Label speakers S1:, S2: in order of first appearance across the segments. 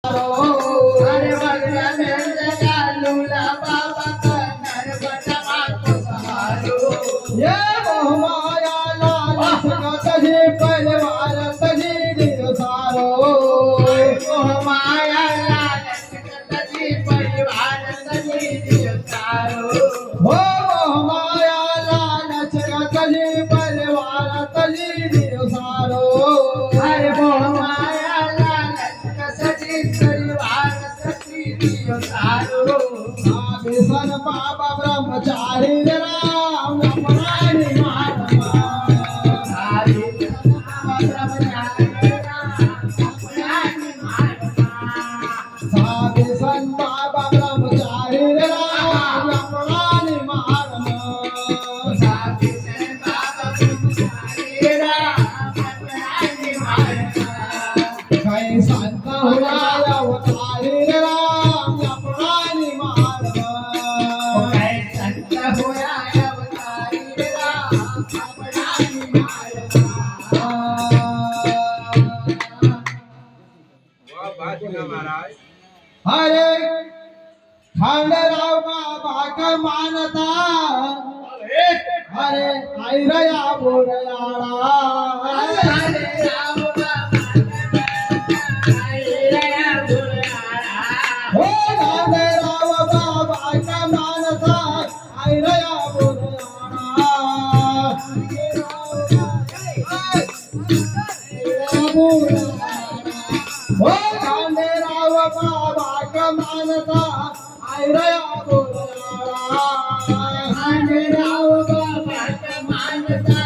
S1: अरे बगड्या मेंढ्या घालूला बाबा करणार बटमाको सहारो
S2: ये मोहमाया लालच तजी परिवार तजी दिवसारो
S1: मोहमाया लालच तजी परिवार तजी दिवसारो
S2: हो मोहमाया लालच तजी परिवार तजी दिवसारो
S1: अरे मोहमाया लालच तजी परिवार तजी दिवसारो
S2: सन बाबा ब्रह्मचारी राम अपराणी मानवा साधे सन बाबा ब्रह्मचारी राम अपराणी मानवा कई संत हुआ अवतारी राम अपराणी मानवा अरे खंडराव बाबा का मानता अरे ऐरया बोरयाळा हो खंडराव बाबा का मानता ऐरया बोरयाळा हो खंडराव बाबा का मानता ऐरया बोरयाळा
S1: खंडराव बाबा मानता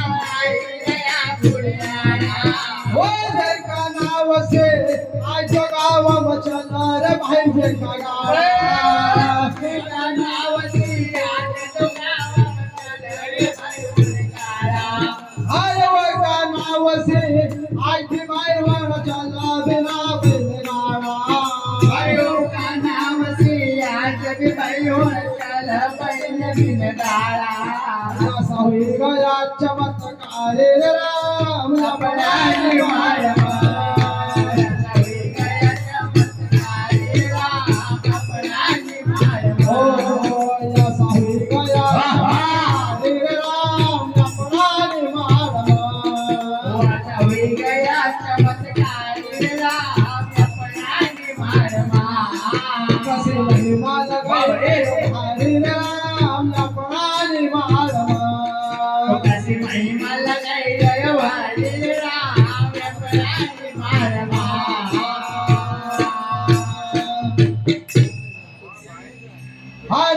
S2: हो जर का नाव से आज गाव मचलर भाई जे का गाव अरे वो का नाव से आज भाई मचलर बिना बिनावा सही गया चमत्कार राम अपराणी माया ओ या सही गया राम अपराणी माया कसे महिमा लगे हरि राम अपराणी माया